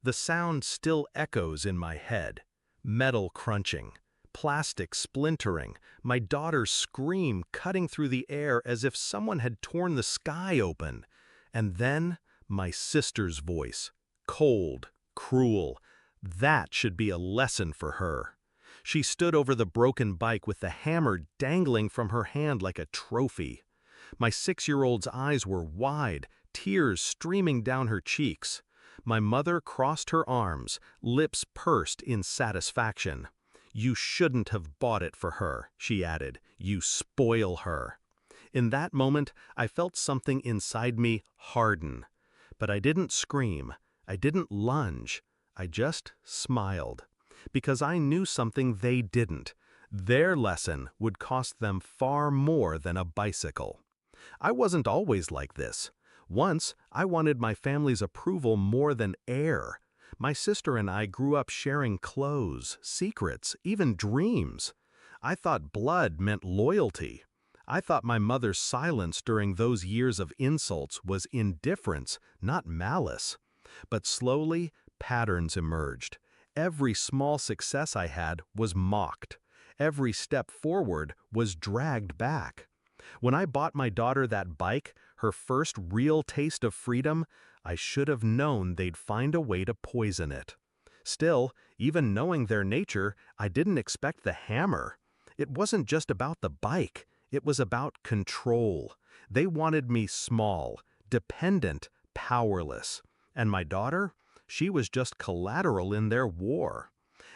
The sound still echoes in my head. Metal crunching, plastic splintering, my daughter's scream cutting through the air as if someone had torn the sky open. And then, my sister's voice. Cold, cruel. That should be a lesson for her. She stood over the broken bike with the hammer dangling from her hand like a trophy. My 6-year-old's eyes were wide, tears streaming down her cheeks. My mother crossed her arms, lips pursed in satisfaction. "You shouldn't have bought it for her," she added. "You spoil her." In that moment, I felt something inside me harden. But I didn't scream. I didn't lunge. I just smiled. Because I knew something they didn't. Their lesson would cost them far more than a bicycle. I wasn't always like this. Once, I wanted my family's approval more than air. My sister and I grew up sharing clothes, secrets, even dreams. I thought blood meant loyalty. I thought my mother's silence during those years of insults was indifference, not malice. But slowly, patterns emerged. Every small success I had was mocked. Every step forward was dragged back. When I bought my daughter that bike, her first real taste of freedom, I should have known they'd find a way to poison it. Still, even knowing their nature, I didn't expect the hammer. It wasn't just about the bike. It was about control. They wanted me small, dependent, powerless. And my daughter? She was just collateral in their war.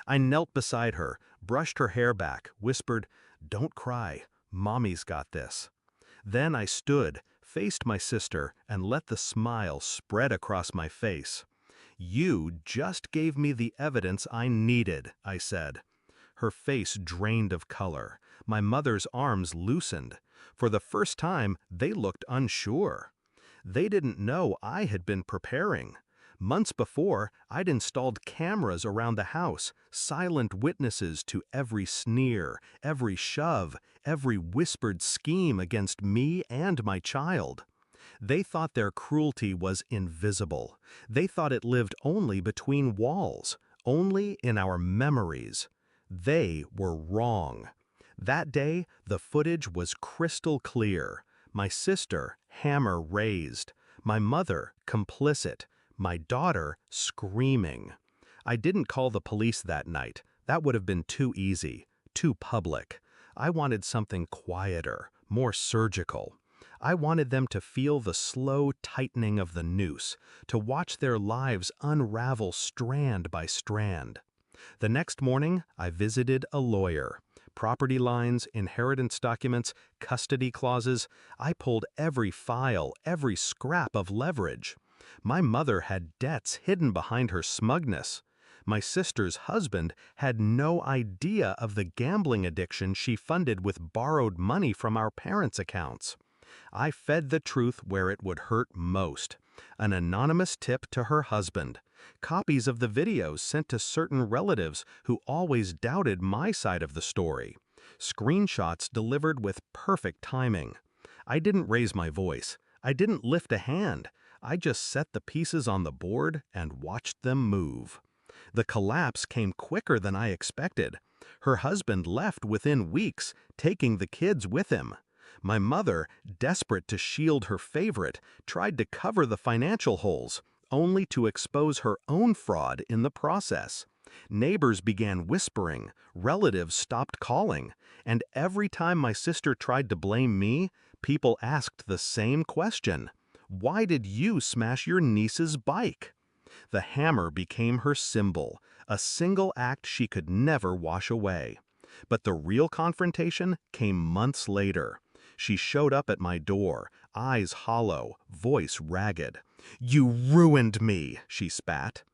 I knelt beside her, brushed her hair back, whispered, "Don't cry. Mommy's got this." Then I stood, faced my sister, and let the smile spread across my face. "You just gave me the evidence I needed," I said. Her face drained of color. My mother's arms loosened. For the first time, they looked unsure. They didn't know I had been preparing. Months before, I'd installed cameras around the house, silent witnesses to every sneer, every shove, every whispered scheme against me and my child. They thought their cruelty was invisible. They thought it lived only between walls, only in our memories. They were wrong. That day, the footage was crystal clear. My sister, hammer raised. My mother, complicit. My daughter, screaming. I didn't call the police that night. That would have been too easy, too public. I wanted something quieter, more surgical. I wanted them to feel the slow tightening of the noose, to watch their lives unravel strand by strand. The next morning, I visited a lawyer. Property lines, inheritance documents, custody clauses. I pulled every file, every scrap of leverage. My mother had debts hidden behind her smugness. My sister's husband had no idea of the gambling addiction she funded with borrowed money from our parents' accounts. I fed the truth where it would hurt most. An anonymous tip to her husband. Copies of the videos sent to certain relatives who always doubted my side of the story. Screenshots delivered with perfect timing. I didn't raise my voice. I didn't lift a hand. I just set the pieces on the board and watched them move. The collapse came quicker than I expected. Her husband left within weeks, taking the kids with him. My mother, desperate to shield her favorite, tried to cover the financial holes, only to expose her own fraud in the process. Neighbors began whispering, relatives stopped calling, and every time my sister tried to blame me, people asked the same question. Why did you smash your niece's bike? The hammer became her symbol, a single act she could never wash away. But the real confrontation came months later. She showed up at my door, eyes hollow, voice ragged. "You ruined me," she spat.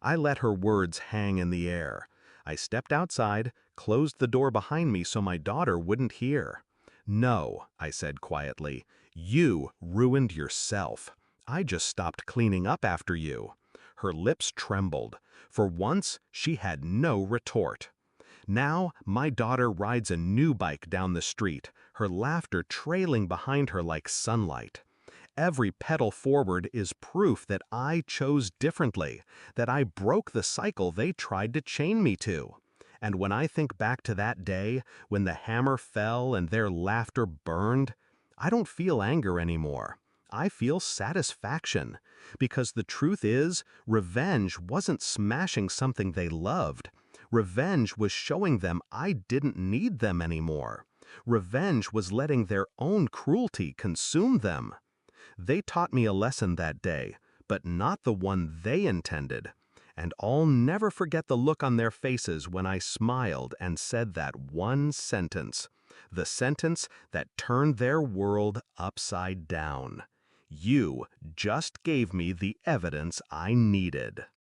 I let her words hang in the air. I stepped outside, closed the door behind me so my daughter wouldn't hear. "No," I said quietly, "you ruined yourself. I just stopped cleaning up after you." Her lips trembled. For once, she had no retort. Now, my daughter rides a new bike down the street, her laughter trailing behind her like sunlight. Every pedal forward is proof that I chose differently, that I broke the cycle they tried to chain me to. And when I think back to that day, when the hammer fell and their laughter burned, I don't feel anger anymore. I feel satisfaction. Because the truth is, revenge wasn't smashing something they loved. Revenge was showing them I didn't need them anymore. Revenge was letting their own cruelty consume them. They taught me a lesson that day, but not the one they intended. And I'll never forget the look on their faces when I smiled and said that one sentence. The sentence that turned their world upside down. You just gave me the evidence I needed.